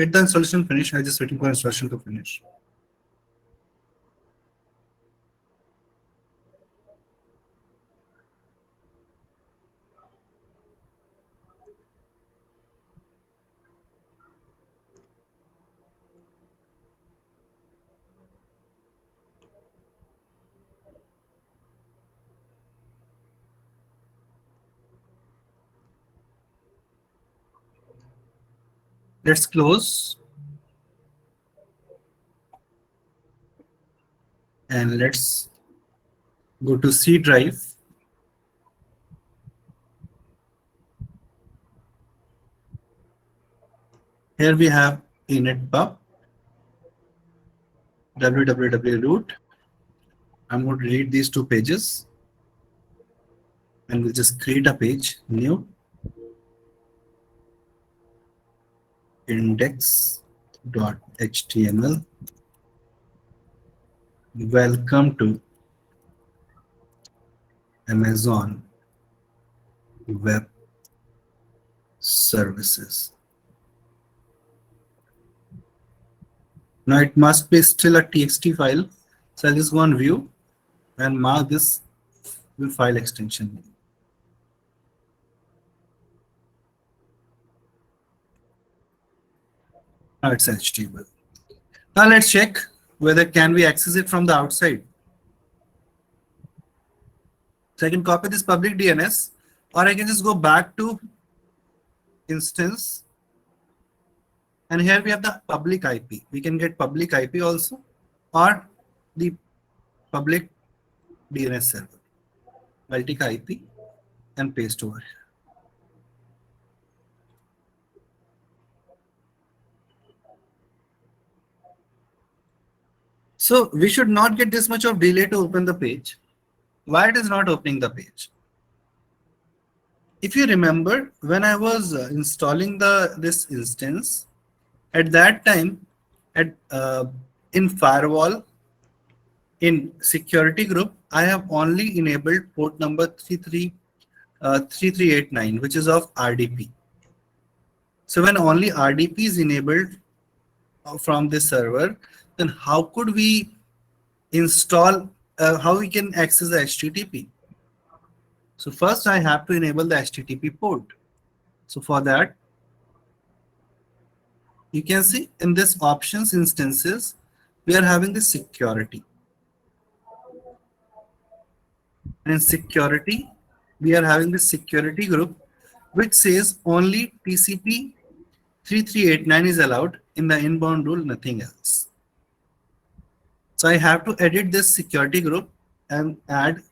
Hit the installation finish. I'm just waiting for installation to finish. Let's close and let's go to C drive. Here we have init pub, www root. I'm going to delete these two pages and we'll just create a page, new index.html. Welcome to Amazon Web Services. Now it must be still a txt file. So I'll just go on view and mark this with file extension. Now it's HTML. Now let's check whether can we access it from the outside. So I can copy this public DNS, or I can just go back to instance. And here we have the public IP. We can get public IP also, or the public DNS server. I'll take IP and paste over here. So we should not get this much of delay to open the page. Why it is not opening the page? If you remember, when I was installing this instance, at that time, in firewall, in security group, I have only enabled port number 3389, which is of RDP. So when only RDP is enabled from this server, then how could we install, how we can access the HTTP? So first I have to enable the HTTP port. So for that, you can see in this options instances, we are having the security. And in security, we are having the security group, which says only TCP 3389 is allowed. In the inbound rule, nothing else. So I have to edit this security group and add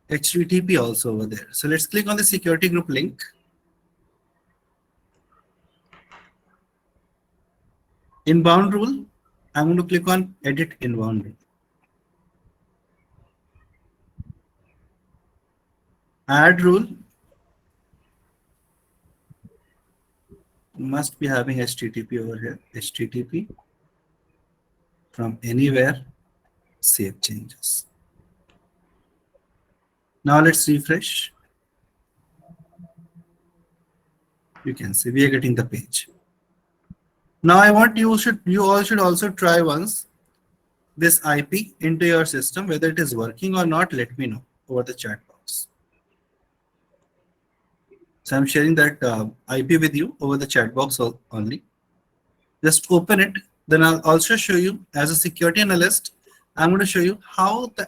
HTTP also over there. So let's click on the security group link. Inbound rule, I'm going to click on edit inbound rule. Add rule, must be having HTTP over here. HTTP from anywhere, save changes. Now let's refresh. You can see we are getting the page. Now I want you all should also try once this IP into your system, whether it is working or not. Let me know over the chat box. So I'm sharing that IP with you over the chat box only. Just open it. Then I'll also show you, as a security analyst, I'm going to show you how the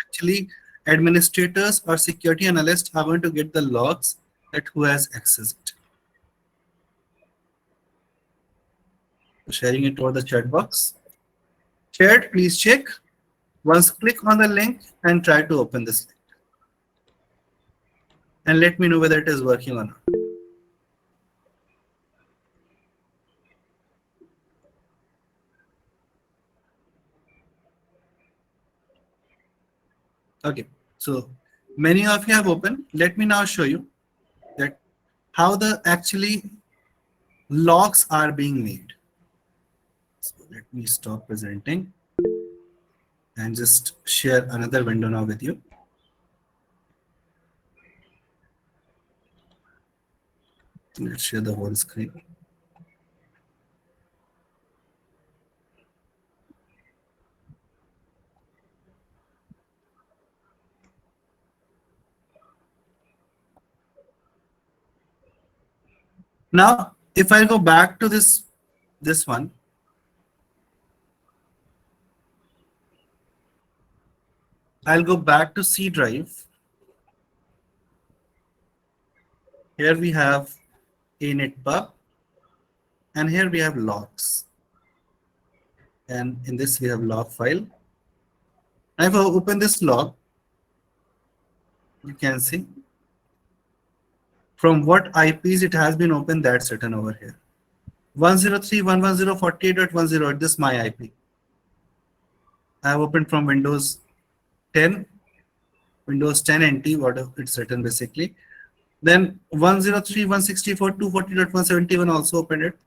actually administrators or security analysts are going to get the logs that who has accessed it. Sharing it over the chat box. Shared, please check. Once click on the link and try to open this link. And let me know whether it is working or not. Okay, so many of you have opened. Let me now show you that how the actually logs are being made. So let me stop presenting and just share another window now with you. Let's share the whole screen. Now, if I go back to this one, I'll go back to C drive. Here we have initpub, and here we have logs. And in this we have log file. Now if I open this log, you can see from what IPs it has been opened, that's written over here. 103.110.48.10, this is my IP. I have opened from Windows 10, Windows 10 NT, whatever it's written basically. Then 103.164.240.171 also opened it.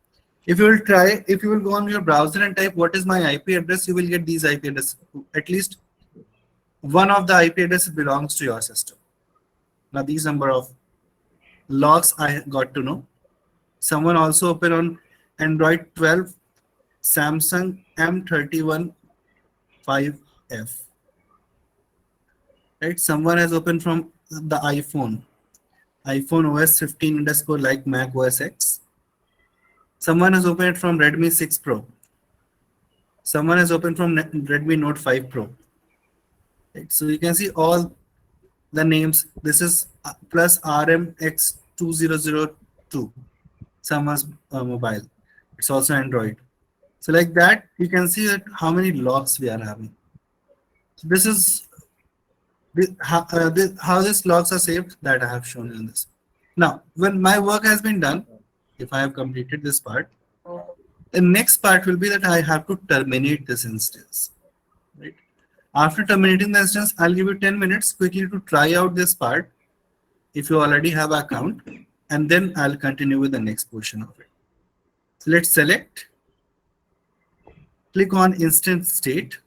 If you will try, if you will go on your browser and type what is my IP address, you will get these IP addresses. At least one of the IP addresses belongs to your system. Now these number of logs I got to know. Someone also opened on Android 12 Samsung M31 5F. Right? Someone has opened from the iPhone OS 15 underscore like Mac OS X. Someone has opened it from Redmi 6 Pro. Someone has opened from Redmi Note 5 Pro. Right? So you can see all the names. This is plus RMX2002. Someone's mobile. It's also Android. So like that, you can see that how many logs we are having. So this is how these logs are saved that I have shown you in this. Now, when my work has been done, if I have completed this part, the next part will be that I have to terminate this instance. Right? After terminating the instance, I'll give you 10 minutes quickly to try out this part if you already have an account, and then I'll continue with the next portion of it. So let's select, click on instance state.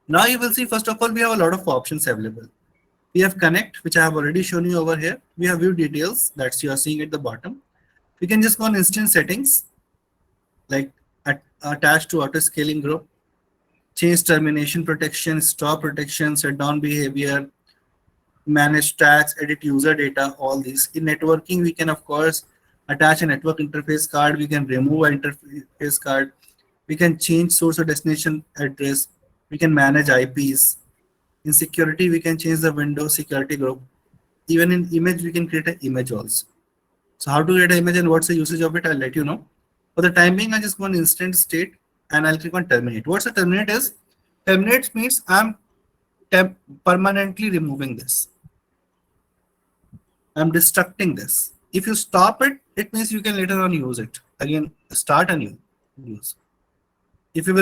Now you will see, first of all, we have a lot of options available. We have connect, which I have already shown you over here. We have view details, that's you are seeing at the bottom. We can just go on instance settings, like attach to auto scaling group, change termination protection, stop protection, shut down behavior, manage tags, edit user data, all these. In networking, we can of course attach a network interface card, we can remove an interface card, we can change source or destination address, we can manage IPs. In security, we can change the Windows security group. Even in image, we can create an image also. So how to create an image and what's the usage of it, I'll let you know. For the time being, I just go on instant state and I'll click on terminate. What's the terminate is? Terminate means I'm permanently removing this. I'm destructing this. If you stop it, it means you can later on use it. Again, start a new use. If you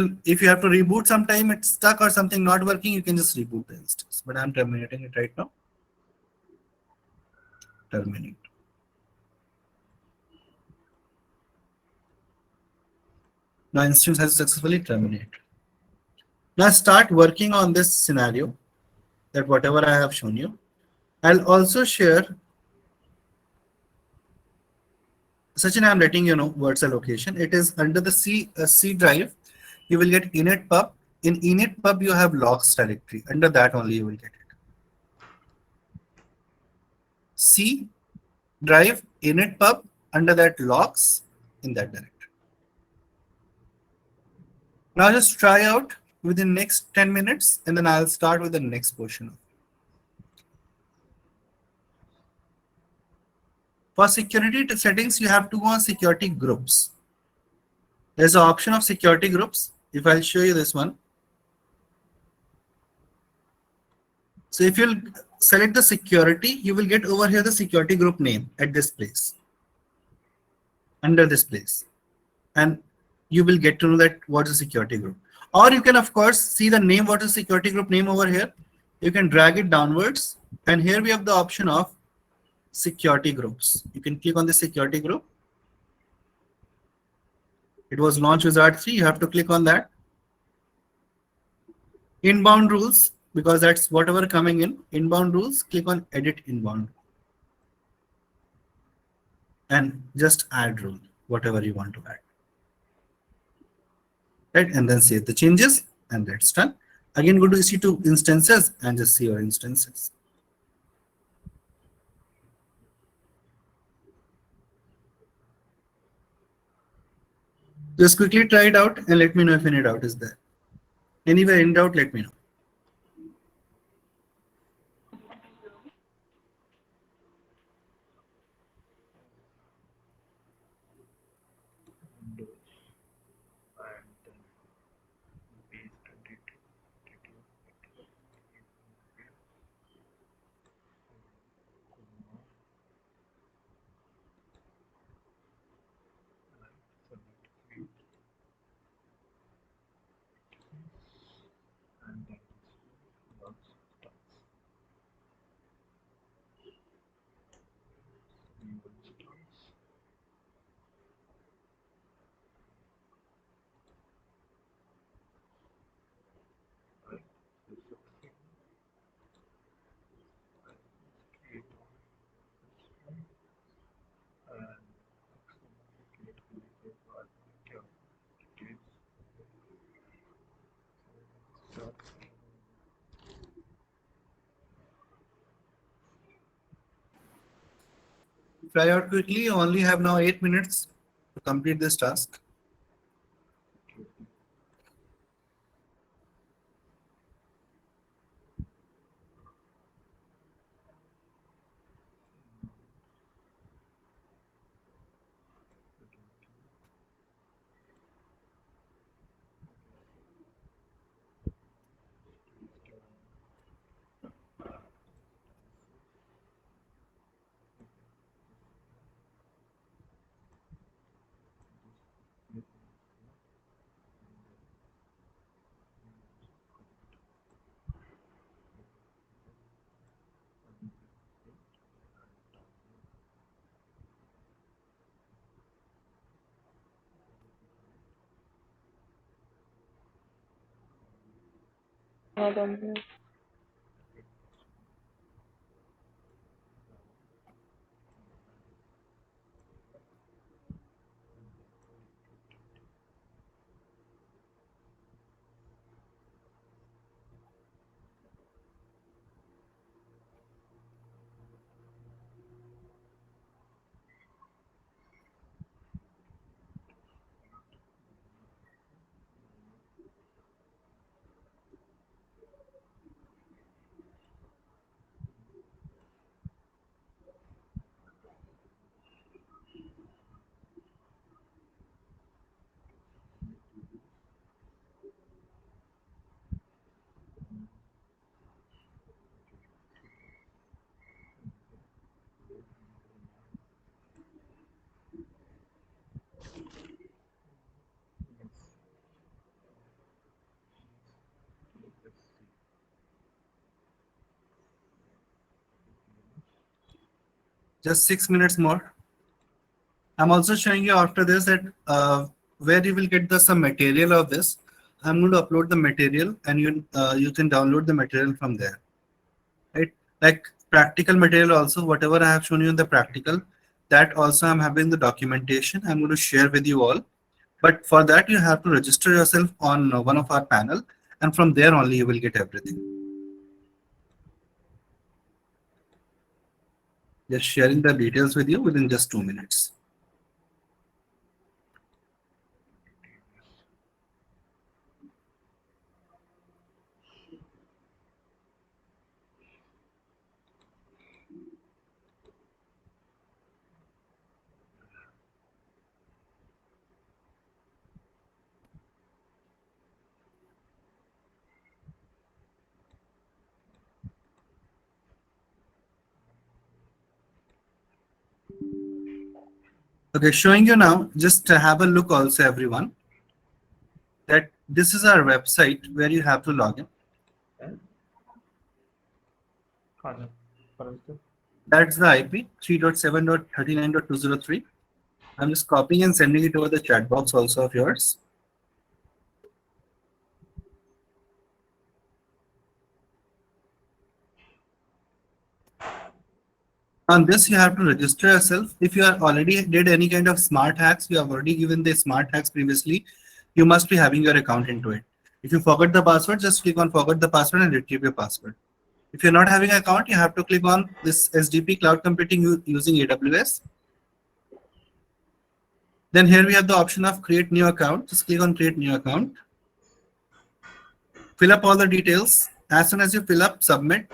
have to reboot sometime, it's stuck or something not working, you can just reboot the instance. But I'm terminating it right now. Terminate. Now instance has successfully terminated. Now start working on this scenario, that whatever I have shown you. I'll also share, Sachin, I'm letting you know what's the location. It is under the C drive. You will get initpub. In initpub, you have logs directory. Under that only you will get it. C drive initpub, under that logs, in that directory. Now just try out within next 10 minutes and then I'll start with the next portion. For security settings, you have to go on security groups. There's an option of security groups. If I'll show you this one. So if you'll select the security, you will get over here the security group name at this place, under this place. And you will get to know that what's a security group. Or you can of course see the name, what is security group name over here. You can drag it downwards and here we have the option of security groups. You can click on the security group. It was launch wizard 3, you have to click on that. Inbound rules, because that's whatever coming in. Inbound rules, click on edit inbound. And just add rule, whatever you want to add. Right, and then save the changes and that's done. Again, go to EC2 instances and just see your instances. Just quickly try it out and let me know if any doubt is there. Anywhere in doubt, let me know. Try out quickly. You only have now 8 minutes to complete this task. I don't know. Just 6 minutes more. I'm also showing you after this that where you will get the some material of this. I'm going to upload the material and you can download the material from there. Right? Like practical material also, whatever I have shown you in the practical, that also I'm having the documentation. I'm going to share with you all. But for that, you have to register yourself on one of our panel, and from there only you will get everything. Just sharing the details with you within just 2 minutes. Okay, showing you now, just have a look also everyone, that this is our website where you have to log in. That's the IP 3.7.39.203. I'm just copying and sending it over the chat box also of yours. On this, you have to register yourself. If you are already did any kind of smart hacks, you have already given the smart hacks previously, you must be having your account into it. If you forgot the password, just click on forgot the password and retrieve your password. If you're not having an account, you have to click on this SDP cloud computing using AWS. Then here we have the option of create new account. Just click on create new account. Fill up all the details. As soon as you fill up, submit,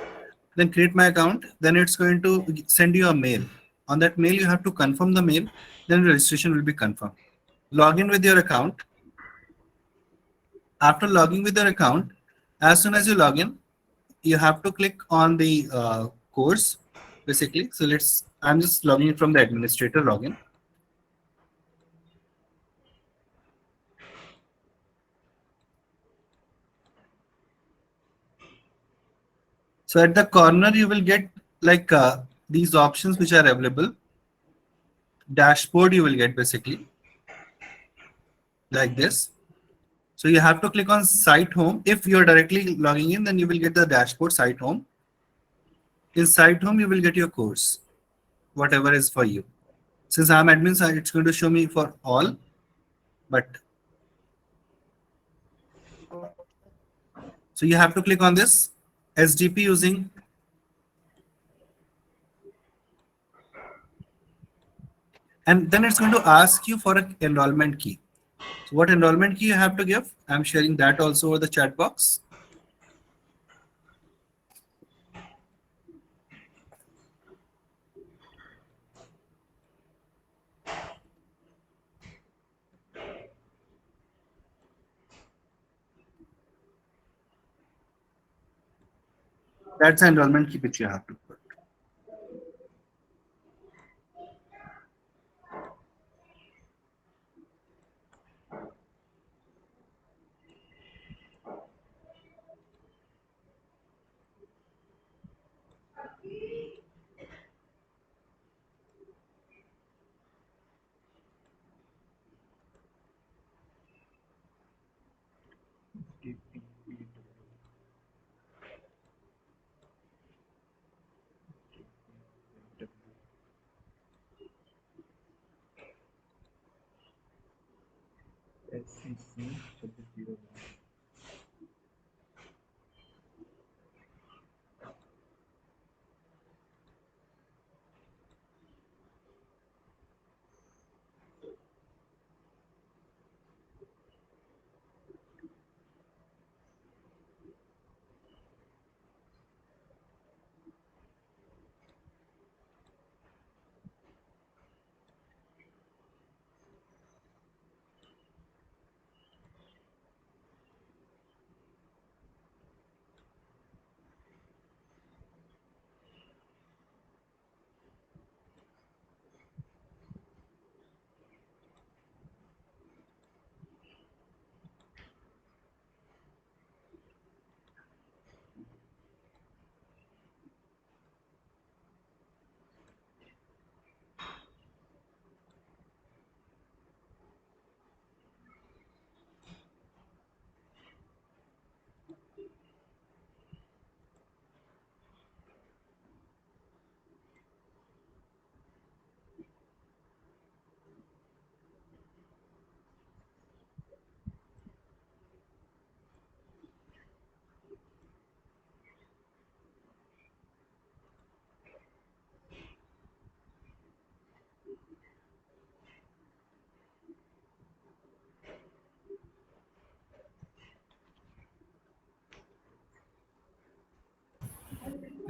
then create my account. Then it's going to send you a mail. On that mail, you have to confirm the mail. Then registration will be confirmed. Log in with your account. After logging with your account, as soon as you log in, you have to click on the course, basically. So I'm just logging in from the administrator login. So at the corner, you will get like these options which are available. Dashboard you will get basically like this. So you have to click on site home. If you're directly logging in, then you will get the dashboard site home. In site home, you will get your course, whatever is for you. Since I'm admin side, it's going to show me for all, but so you have to click on this SDP using and then it's going to ask you for an enrollment key. So what enrollment key you have to give? I'm sharing that also over the chat box. That's the enrollment key which you have to put.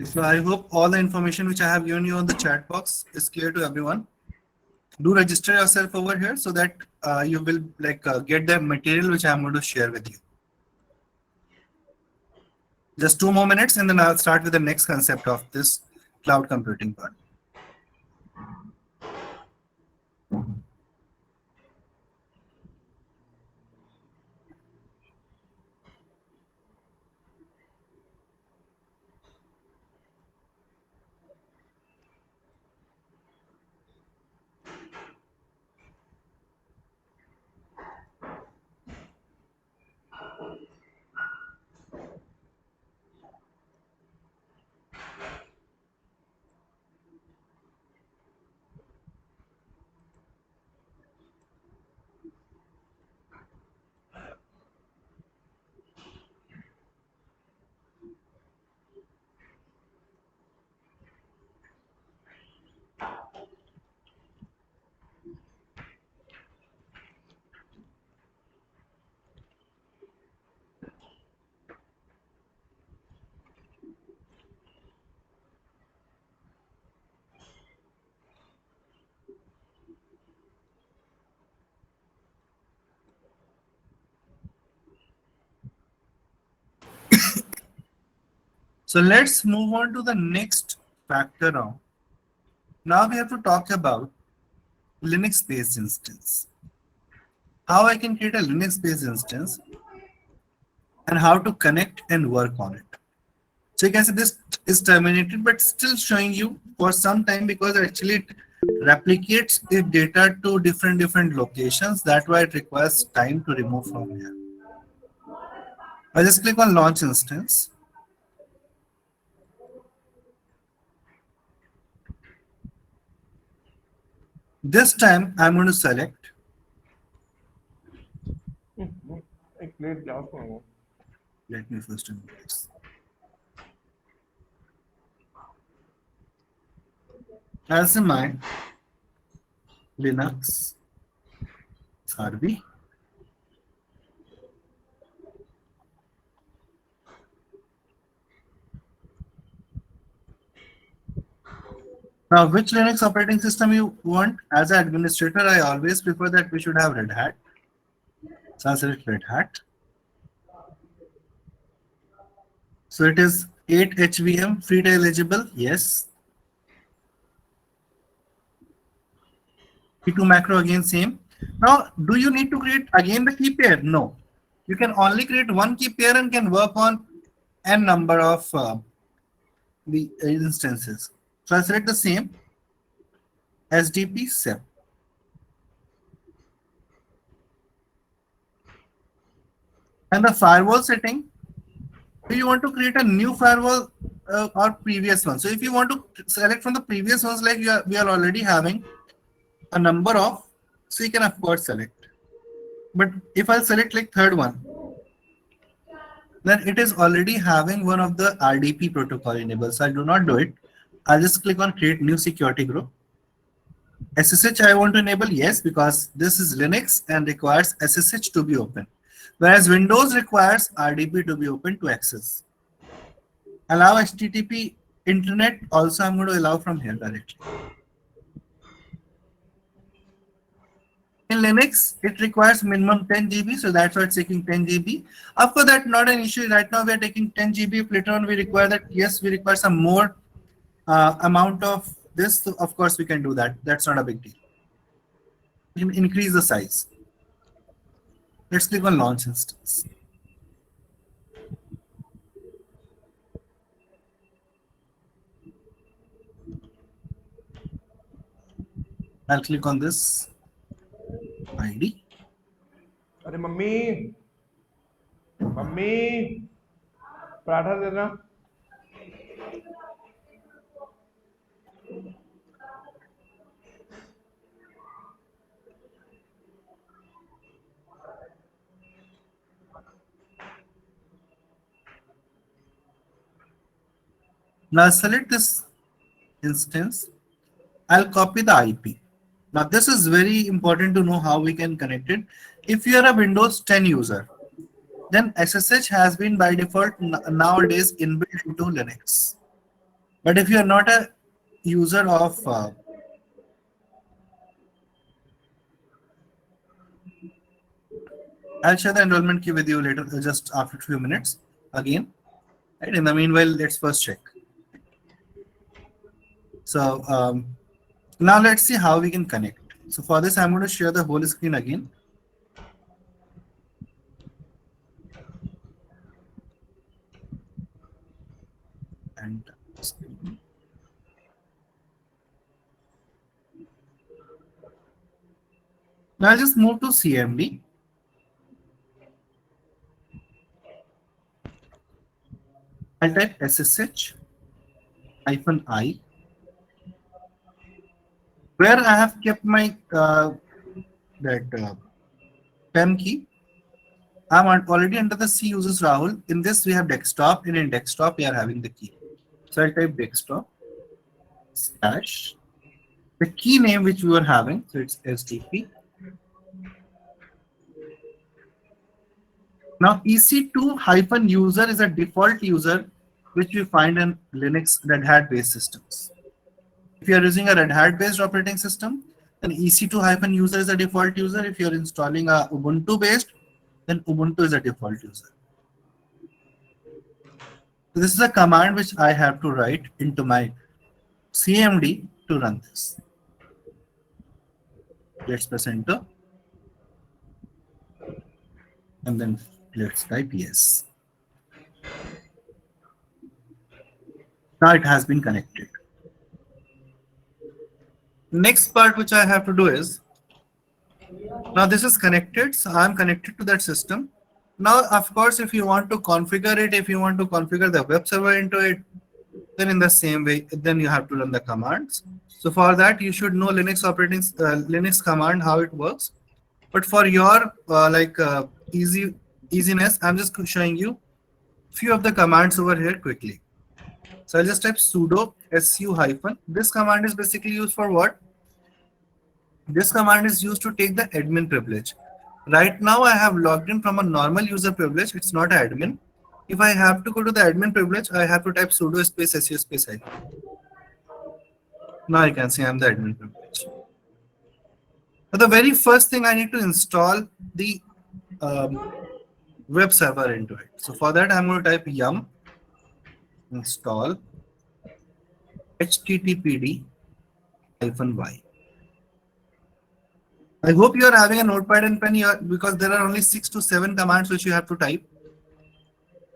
So I hope all the information which I have given you on the chat box is clear to everyone. Do register yourself over here so that you will get the material which I'm going to share with you. Just 2 more minutes and then I'll start with the next concept of this cloud computing part. So let's move on to the next factor now. Now we have to talk about Linux-based instance. How I can create a Linux-based instance and how to connect and work on it. So you can see this is terminated, but still showing you for some time because actually it replicates the data to different locations. That's why it requires time to remove from here. I just click on launch instance. This time I'm going to select. Let me first remove this. As in my Linux RB. Now, which Linux operating system you want? As an administrator, I always prefer that we should have Red Hat. So I'll select Red Hat. So it is 8 HVM, free to eligible, yes. P2 macro again same. Now, do you need to create again the key pair? No. You can only create one key pair and can work on n number of the instances. So I select the same SDP SEP. And the firewall setting, do you want to create a new firewall or previous one? So if you want to select from the previous ones, like we are already having a number of, so you can of course select. But if I select like third one, then it is already having one of the RDP protocol enabled. So I do not do it. I'll just click on create new security group. SSH I want to enable, yes, because this is Linux and requires SSH to be open. Whereas Windows requires RDP to be open to access. Allow HTTP internet, also I'm going to allow from here directly. In Linux, it requires minimum 10 GB, so that's why it's taking 10 GB. After that, not an issue. Right now, we are taking 10 GB. If later on we require that, yes, we require some more amount of this. So of course, we can do that. That's not a big deal. We can increase the size. Let's click on launch instance. I'll click on this ID. अरे mummy paratha देना. Now select this instance. I'll copy the IP. Now this is very important to know how we can connect it. If you are a Windows 10 user, then SSH has been by default nowadays inbuilt into Linux. But if you are not a user of I'll share the enrollment key with you later, just after a few minutes again. Right? In the meanwhile, let's first check. So now let's see how we can connect. So for this, I'm going to share the whole screen again. And now I'll just move to CMD. I'll type SSH -I, where I have kept my PEM key. I'm already under the C users Rahul. In this we have desktop, and in desktop we are having the key. So I'll type desktop / the key name which we were having. So it's SDP. Now EC2-user is a default user which we find in Linux Red Hat based systems. If you are using a Red Hat based operating system, then EC2-user is a default user. If you are installing a Ubuntu based, then Ubuntu is a default user. This is a command which I have to write into my CMD to run this. Let's press enter. And then let's type yes. Now it has been connected. Next part which I have to do is, now this is connected, so I'm connected to that system. Now, of course, if you want to configure it, if you want to configure the web server into it, then in the same way, then you have to run the commands. So for that, you should know Linux command, how it works. But for your easiness, I'm just showing you few of the commands over here quickly. So I'll just type sudo su hyphen. This command is basically used for what? This command is used to take the admin privilege. Right now I have logged in from a normal user privilege. It's not admin. If I have to go to the admin privilege, I have to type sudo space su space hyphen. Now I can see I'm the admin privilege. Now the very first thing I need to install the web server into it. So for that I'm going to type yum install httpd -y. I hope you are having a notepad and pen here, because there are only 6 to 7 commands which you have to type.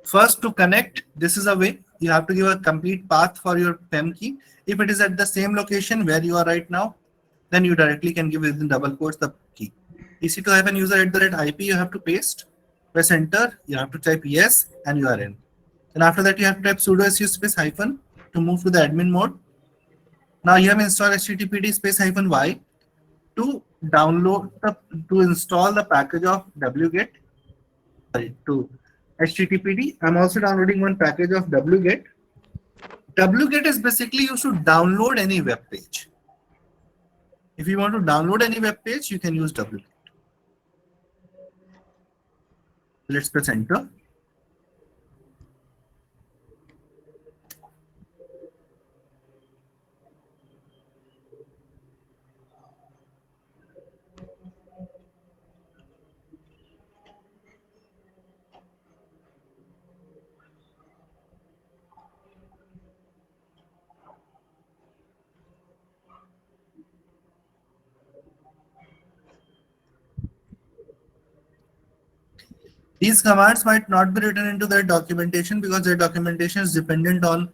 First, to connect, this is a way. You have to give a complete path for your PEM key. If it is at the same location where you are right now, then you directly can give within double quotes the key. EC2-user@IP, you have to paste, press enter, you have to type yes, and you are in. And after that, you have to type sudo su space hyphen to move to the admin mode. Now you have installed httpd space -y to install the package of wget. Sorry, to httpd. I'm also downloading one package of wget. Wget is basically used to download any web page. If you want to download any web page, you can use wget. Let's press enter. These commands might not be written into their documentation because their documentation is dependent on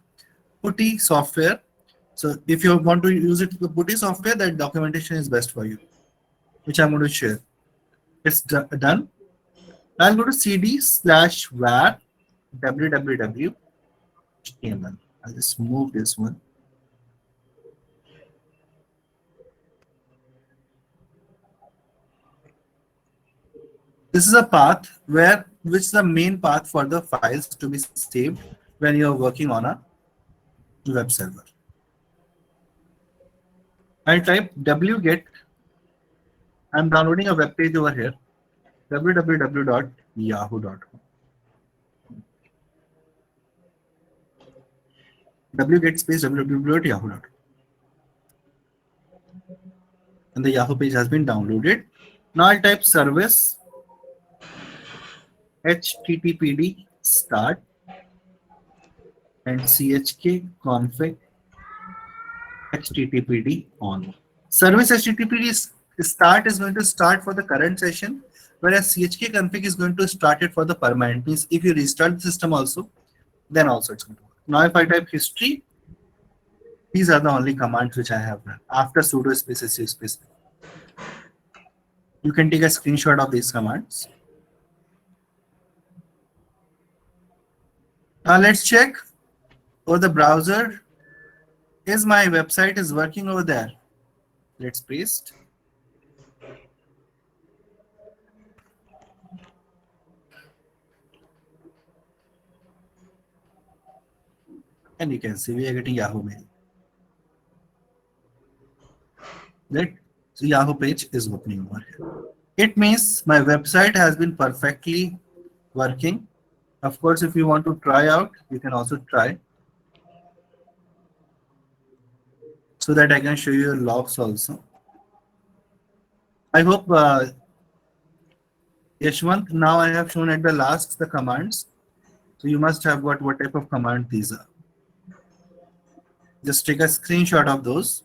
PuTTY software. So if you want to use it with PuTTY software, that documentation is best for you, which I'm going to share. It's done. I'll go to cd/var www HTML. I'll just move this one. This is a path which is the main path for the files to be saved when you are working on a web server. I'll type wget. I'm downloading a web page over here, www.yahoo.com. wget space www.yahoo.com. And the Yahoo page has been downloaded. Now I'll type service httpd start and chk config httpd on. Service httpd start is going to start for the current session, whereas chk config is going to start it for the permanent. Means if you restart the system also, then also it's going to work. Now if I type history, these are the only commands which I have run after sudo space su space. You can take a screenshot of these commands. Now let's check over the browser. Is my website is working over there? Let's paste. And you can see we are getting Yahoo mail. Right? So Yahoo page is opening over here. It means my website has been perfectly working. Of course, if you want to try out, you can also try. So that I can show you logs also. I hope Yashwant, now I have shown at the last the commands. So So you must have got what type of command these are. Just take a screenshot of those.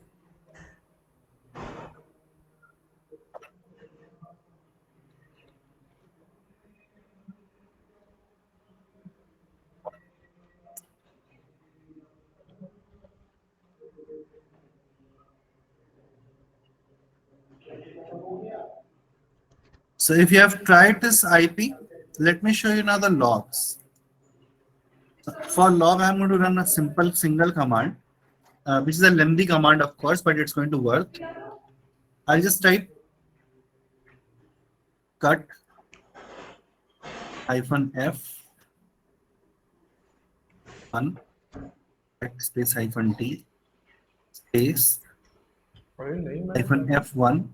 So if you have tried this IP, let me show you now the logs. For log, I'm going to run a simple single command, which is a lengthy command, of course, but it's going to work. I'll just type cut -f 1 space -t space -f1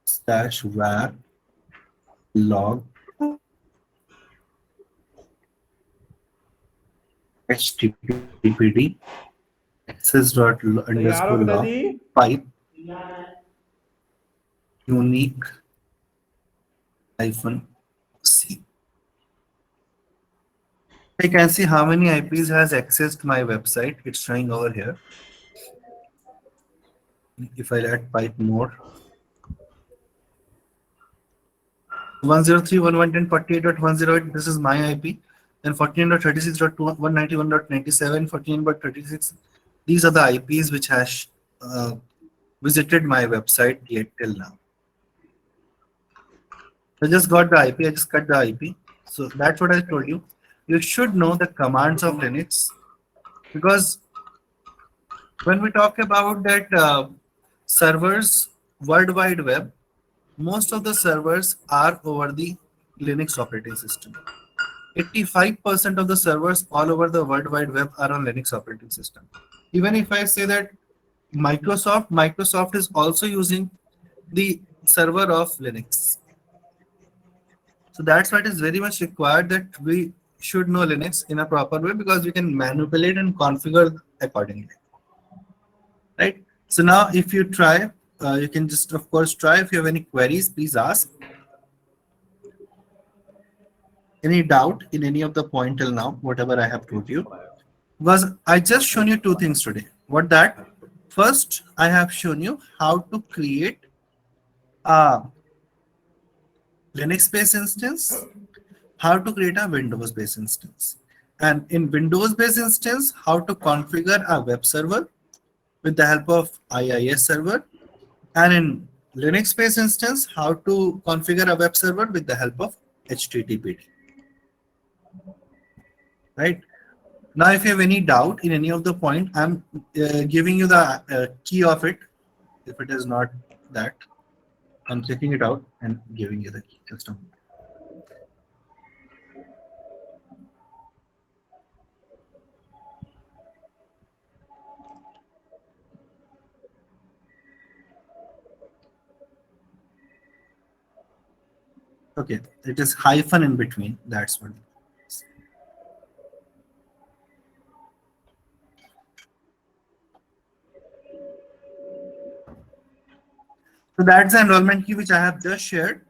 /var log httpd access.underscore log pipe unique -c. I can see how many IPs has accessed my website. It's showing over here. If I add pipe more, 103.110.48.108, this is my IP. Then 14.36.191.97, 14.36. These are the IPs which has visited my website yet till now. I just got the IP, I just cut the IP. So that's what I told you. You should know the commands of Linux, because when we talk about that servers, World Wide Web, most of the servers are over the Linux operating system. 85% of the servers all over the World Wide Web are on Linux operating system. Even if I say that Microsoft is also using the server of Linux. So that's why it is very much required that we should know Linux in a proper way, because we can manipulate and configure accordingly. Right? So now if you try, you can just of course try. If you have any queries, please ask. Any doubt in any of the point till now, whatever I have told you? Because I just shown you two things today. What that? First, I have shown you how to create a Linux-based instance, how to create a Windows-based instance. And in Windows-based instance, how to configure a web server with the help of IIS server. And in Linux-based instance, how to configure a web server with the help of HTTPD. Right? Now, if you have any doubt in any of the point, I'm giving you the key of it. If it is not that, I'm taking it out and giving you the key. Just a moment. Okay, it is hyphen in between. That's what. So that's the enrollment key which I have just shared.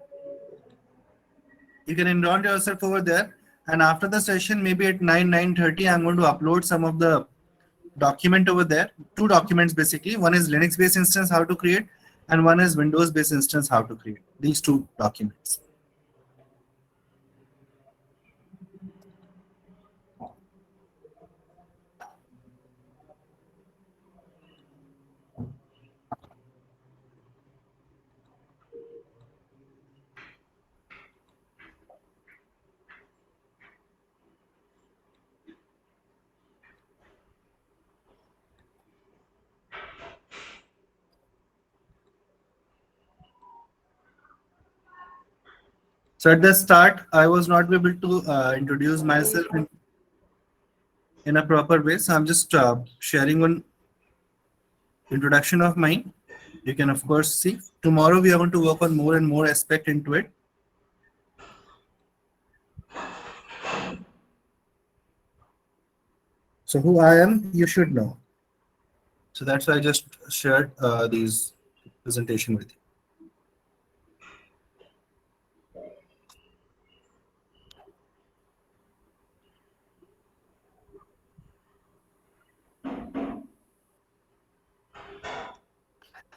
You can enroll yourself over there. And after the session, maybe at 9:30, I'm going to upload some of the document over there. Two documents basically. One is Linux-based instance, how to create, and one is Windows-based instance, how to create. These two documents. So at the start, I was not able to introduce myself in a proper way. So I'm just sharing one introduction of mine. You can of course see. Tomorrow we are going to work on more and more aspect into it. So who I am, you should know. So that's why I just shared these presentation with you.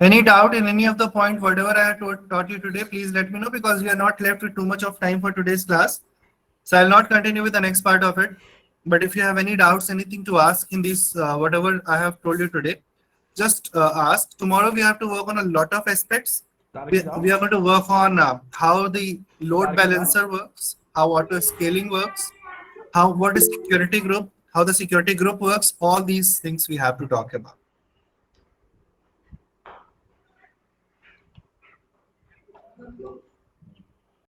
Any doubt in any of the point, whatever I have taught you today, please let me know, because we are not left with too much of time for today's class. So I'll not continue with the next part of it. But if you have any doubts, anything to ask in this, whatever I have told you today, just ask. Tomorrow we have to work on a lot of aspects. We are going to work on how the load balancer works, how auto scaling works, what is security group, how the security group works. All these things we have to talk about.